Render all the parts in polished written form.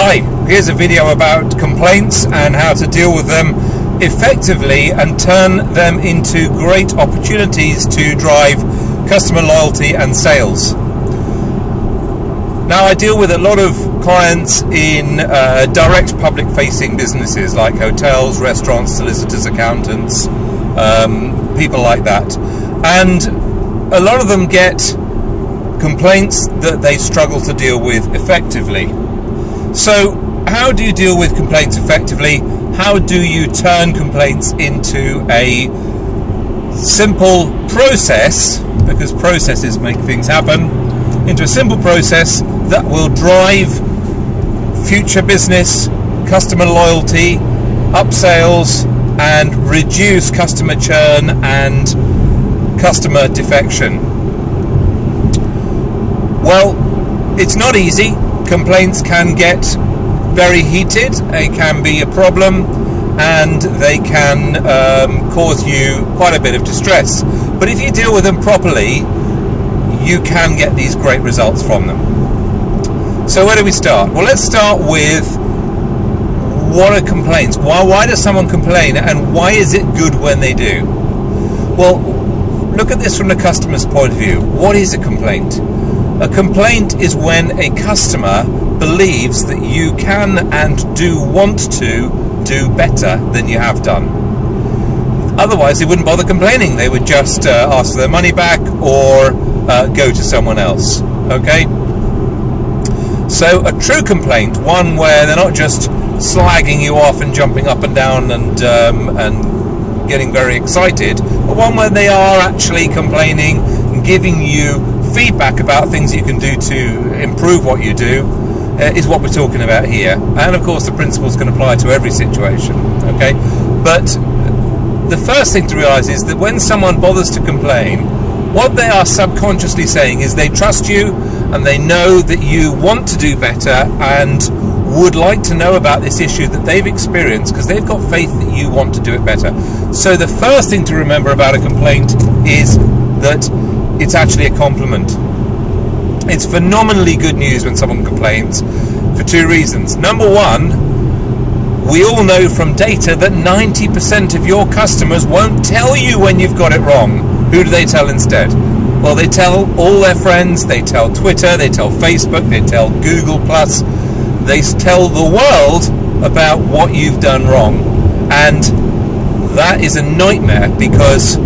Hi, here's a video about complaints and how to deal with them effectively and turn them into great opportunities to drive customer loyalty and sales. Now, I deal with a lot of clients in direct public facing businesses like hotels, restaurants, solicitors, accountants, people like that, and a lot of them get complaints that they struggle to deal with effectively. So how do you deal with complaints effectively? How do you turn complaints into a simple process, because processes make things happen, into a simple process that will drive future business, customer loyalty, upsells, and reduce customer churn and customer defection? Well, it's not easy. Complaints can get very heated, they can be a problem, and they can cause you quite a bit of distress. But if you deal with them properly, you can get these great results from them. So where do we start? Well, let's start with what are complaints? Why does someone complain, and why is it good when they do? Well, look at this from the customer's point of view. What is a complaint? A complaint is when a customer believes that you can and do want to do better than you have done. Otherwise, they wouldn't bother complaining. They would just ask for their money back or go to someone else. Okay? So a true complaint, one where they're not just slagging you off and jumping up and down and getting very excited, but one where they are actually complaining and giving you feedback about things you can do to improve what you do, is what we're talking about here. And of course the principles can apply to every situation. Okay, but the first thing to realize is that when someone bothers to complain, what they are subconsciously saying is they trust you and they know that you want to do better and would like to know about this issue that they've experienced, because they've got faith that you want to do it better. So the first thing to remember about a complaint is that it's actually a compliment. It's phenomenally good news when someone complains for two reasons. Number one, we all know from data that 90% of your customers won't tell you when you've got it wrong. Who do they tell instead? Well, they tell all their friends, they tell Twitter, they tell Facebook, they tell Google+, they tell the world about what you've done wrong. And that is a nightmare, because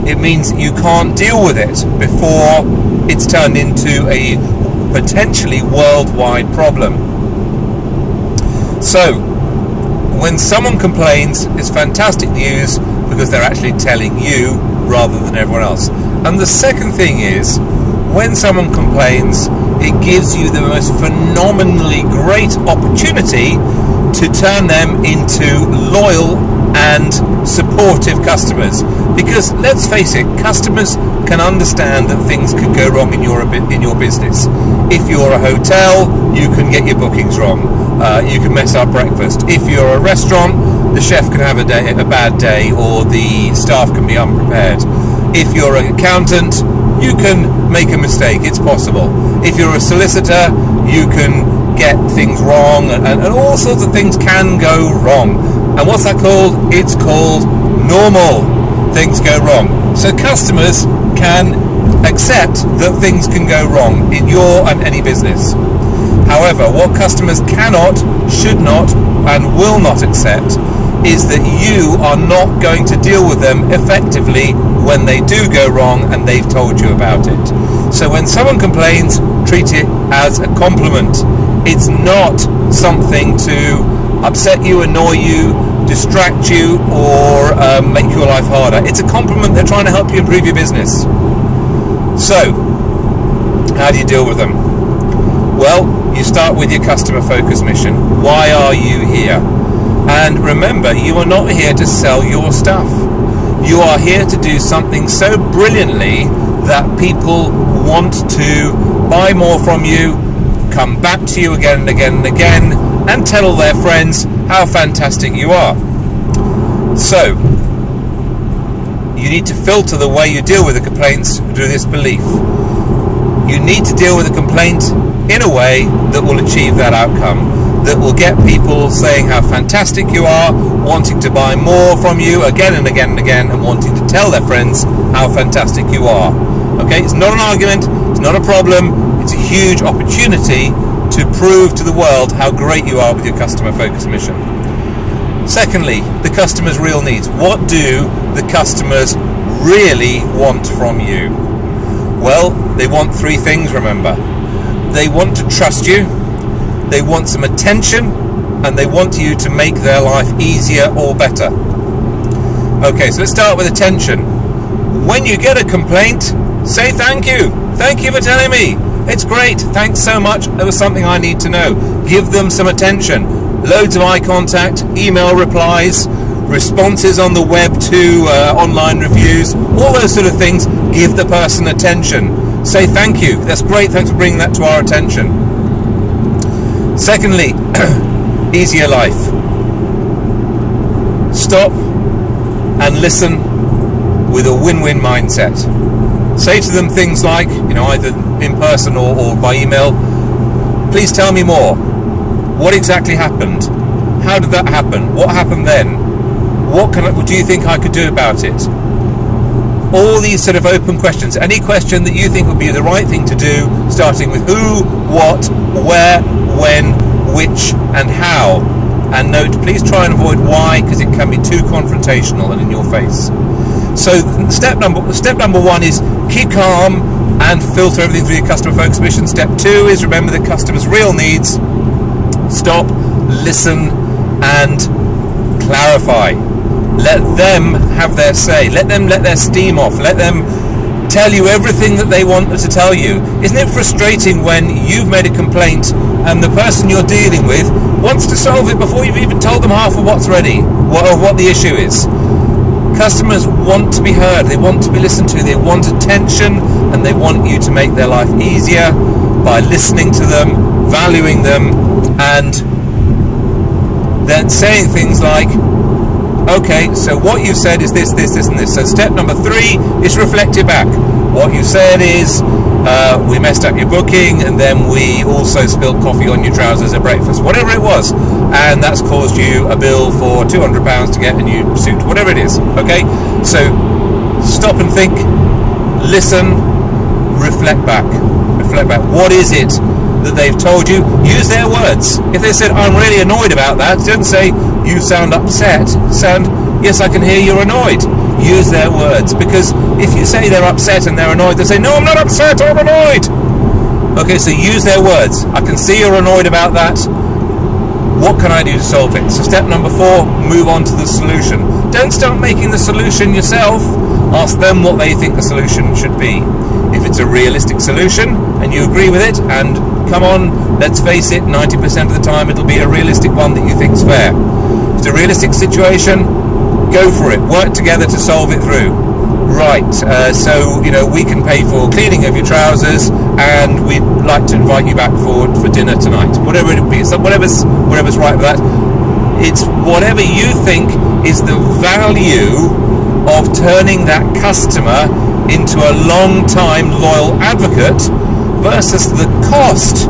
it means you can't deal with it before it's turned into a potentially worldwide problem. So, when someone complains, it's fantastic news because they're actually telling you rather than everyone else. And the second thing is, when someone complains, it gives you the most phenomenally great opportunity to turn them into loyal and supportive customers. Because let's face it, customers can understand that things could go wrong in your business. If you're a hotel, you can get your bookings wrong. You can mess up breakfast. If you're a restaurant, the chef can have a bad day, or the staff can be unprepared. If you're an accountant, you can make a mistake. It's possible. If you're a solicitor, you can get things wrong, and all sorts of things can go wrong. And what's that called? It's called normal. Things go wrong. So customers can accept that things can go wrong in your and any business. However, what customers cannot, should not, and will not accept is that you are not going to deal with them effectively when they do go wrong and they've told you about it. So when someone complains, treat it as a compliment. It's not something to upset you, annoy you, distract you, or make your life harder. It's a compliment. They're trying to help you improve your business. So, how do you deal with them? Well, you start with your customer focus mission. Why are you here? And remember, you are not here to sell your stuff. You are here to do something so brilliantly that people want to buy more from you, come back to you again and again and again, and tell all their friends how fantastic you are. So, you need to filter the way you deal with the complaints through this belief. You need to deal with a complaint in a way that will achieve that outcome. that will get people saying how fantastic you are, wanting to buy more from you again and again and again, and wanting to tell their friends how fantastic you are. Okay, it's not an argument, it's not a problem, it's a huge opportunity to prove to the world how great you are with your customer focused mission. Secondly, the customer's real needs. What do the customers really want from you? Well, they want three things, remember. They want to trust you, they want some attention, and they want you to make their life easier or better. Okay, so let's start with attention. When you get a complaint, say thank you. Thank you for telling me. It's great. Thanks so much. There was something I need to know. Give them some attention. Loads of eye contact, email replies, responses on the web to online reviews, all those sort of things. Give the person attention. Say thank you. That's great. Thanks for bringing that to our attention. Secondly, easier life. Stop and listen with a win-win mindset. Say to them things like, either in person or by email, please tell me more. What exactly happened? How did that happen? What happened then? What do you think I could do about it? All these sort of open questions. Any question that you think would be the right thing to do, starting with who, what, where, when, which, and how. And note, please try and avoid why, because it can be too confrontational and in your face. So step number one is keep calm and filter everything through your customer focused mission. Step two is remember the customer's real needs. Stop, listen, and clarify. Let them have their say. Let them let their steam off. Let them tell you everything that they want to tell you. Isn't it frustrating when you've made a complaint and the person you're dealing with wants to solve it before you've even told them half of what's ready, or what the issue is? Customers want to be heard. They want to be listened to. They want attention, and they want you to make their life easier by listening to them, valuing them, and then saying things like, okay, so what you said is this, this, this, and this. So step number three is reflect it back. What you said is, we messed up your booking, and then we also spilled coffee on your trousers at breakfast, whatever it was, and that's caused you a bill for £200 to get a new suit, whatever it is. Okay, so stop and think, listen, reflect back. What is it that they've told you? Use their words. If they said, I'm really annoyed about that, don't say, you sound upset. Sound, yes, I can hear you're annoyed. Use their words, because if you say they're upset and they're annoyed, they say, no, I'm not upset, I'm annoyed. Okay, so use their words. I can see you're annoyed about that. What can I do to solve it? So step number four, move on to the solution. Don't start making the solution yourself. Ask them what they think the solution should be. If it's a realistic solution and you agree with it, and come on, let's face it, 90% of the time it'll be a realistic one that you think's fair. If it's a realistic situation, go for it. Work together to solve it through. Right, so we can pay for cleaning of your trousers, and we'd like to invite you back for dinner tonight. Whatever it be, so whatever's right with that. It's whatever you think is the value of turning that customer into a long-time loyal advocate versus the cost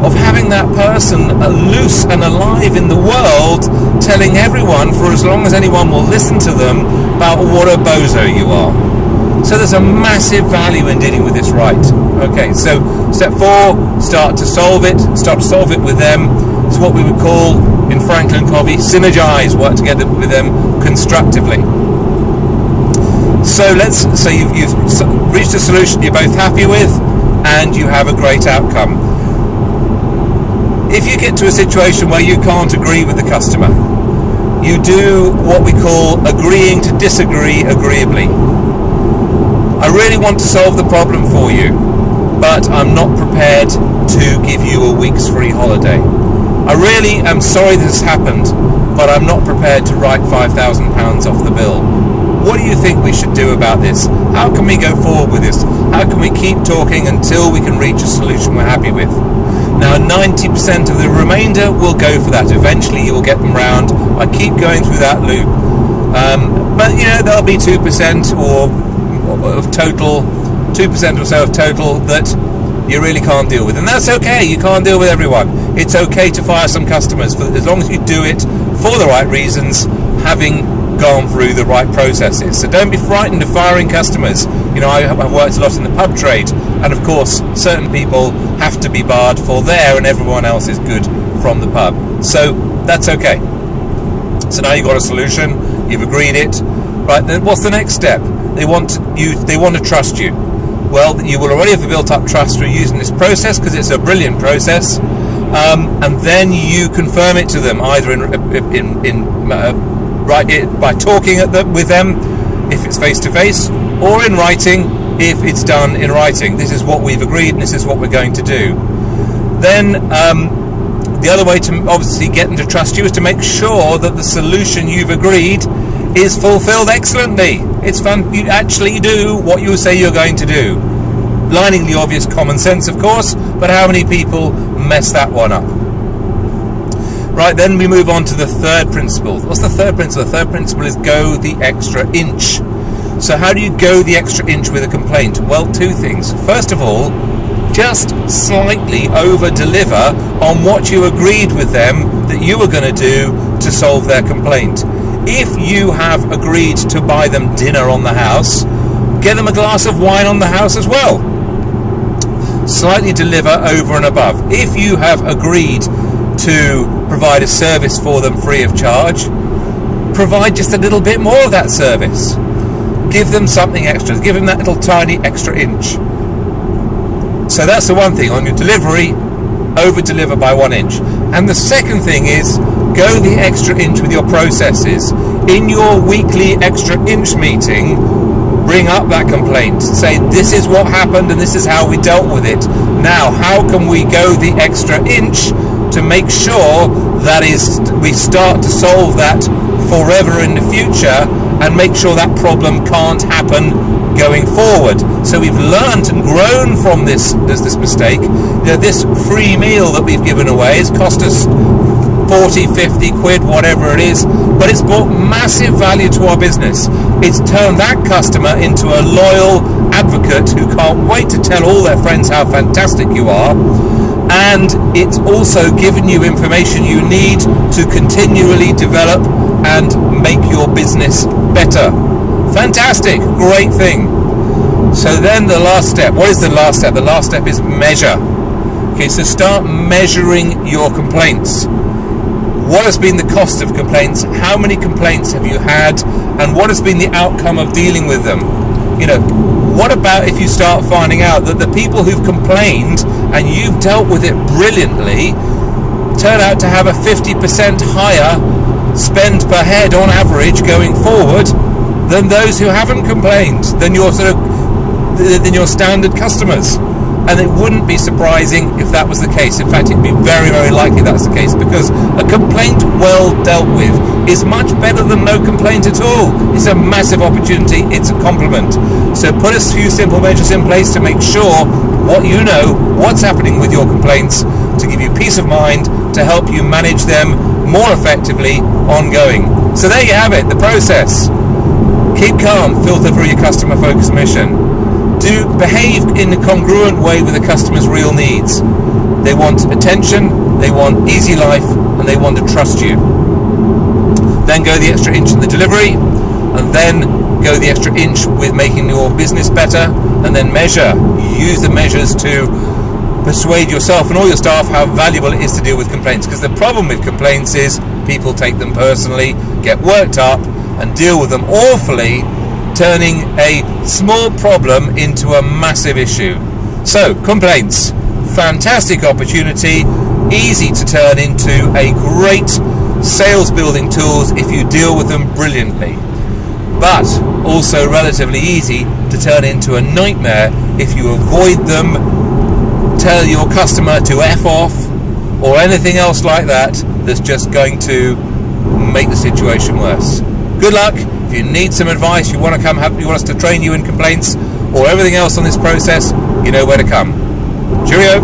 of having that person loose and alive in the world, telling everyone for as long as anyone will listen to them about what a bozo you are. So there's a massive value in dealing with this right. Okay, so step four, start to solve it with them. It's what we would call in Franklin Covey, synergize, work together with them constructively. So you've reached a solution you're both happy with, and you have a great outcome. If you get to a situation where you can't agree with the customer, you do what we call agreeing to disagree agreeably. I really want to solve the problem for you, but I'm not prepared to give you a week's free holiday. I really am sorry this has happened, but I'm not prepared to write £5,000 off the bill. What do you think we should do about this? How can we go forward with this? How can we keep talking until we can reach a solution we're happy with? Now, 90% of the remainder will go for that. Eventually you will get them round. I keep going through that loop. But there'll be 2% or of total, 2% or so of total that you really can't deal with. And that's okay, you can't deal with everyone. It's okay to fire some customers, as long as you do it for the right reasons, having gone through the right processes. So don't be frightened of firing customers. You know, I've worked a lot in the pub trade, and of course certain people have to be barred for there and everyone else is good from the pub. So that's okay. So now you've got a solution, you've agreed it. Right, then what's the next step? They want to trust you. Well, you will already have built up trust through using this process, because it's a brilliant process, and then you confirm it to them either by talking with them if it's face to face, or in writing if it's done in writing. This is what we've agreed and this is what we're going to do. Then the other way to obviously get them to trust you is to make sure that the solution you've agreed is fulfilled excellently. It's fun. You actually do what you say you're going to do. Lining the obvious common sense, of course, but how many people mess that one up? Right, then we move on to the third principle. What's the third principle? The third principle is go the extra inch. So how do you go the extra inch with a complaint? Well, two things. First of all, just slightly over-deliver on what you agreed with them that you were going to do to solve their complaint. If you have agreed to buy them dinner on the house, get them a glass of wine on the house as well. Slightly deliver over and above. If you have agreed to provide a service for them free of charge, provide just a little bit more of that service. Give them something extra. Give them that little tiny extra inch. So that's the one thing. On your delivery, over-deliver by 1 inch. And the second thing is, go the extra inch with your processes. In your weekly extra inch meeting, bring up that complaint. Say, this is what happened and this is how we dealt with it. Now, how can we go the extra inch to make sure that we start to solve that forever in the future, and make sure that problem can't happen going forward. So we've learned and grown from this mistake. You know, this free meal that we've given away has cost us 40, 50 quid, whatever it is, but it's brought massive value to our business. It's turned that customer into a loyal advocate who can't wait to tell all their friends how fantastic you are, and it's also given you information you need to continually develop and make your business better. Fantastic, great thing. So then the last step. What is the last step? The last step is measure. Okay, so start measuring your complaints. What has been the cost of complaints? How many complaints have you had? And what has been the outcome of dealing with them? You know, what about if you start finding out that the people who've complained and you've dealt with it brilliantly turn out to have a 50% higher spend per head on average going forward than those who haven't complained, than your standard customers? And it wouldn't be surprising if that was the case. In fact, it'd be very, very likely that's the case, because a complaint well dealt with is much better than no complaint at all. It's a massive opportunity. It's a compliment. So put a few simple measures in place to make sure what's happening with your complaints, to give you peace of mind, to help you manage them more effectively ongoing. So there you have it, the process. Keep calm, filter through your customer focused mission. Behave in a congruent way with the customer's real needs. They want attention, they want easy life, and they want to trust you. Then go the extra inch in the delivery, and then go the extra inch with making your business better, and then measure. Use the measures to persuade yourself and all your staff how valuable it is to deal with complaints, because the problem with complaints is people take them personally, get worked up, and deal with them awfully, turning a small problem into a massive issue. So, complaints, fantastic opportunity, easy to turn into a great sales building tools if you deal with them brilliantly, but also relatively easy to turn into a nightmare if you avoid them, tell your customer to F off, or anything else like that that's just going to make the situation worse. Good luck. If you need some advice, you want us to train you in complaints or everything else on this process, you know where to come. Cheerio.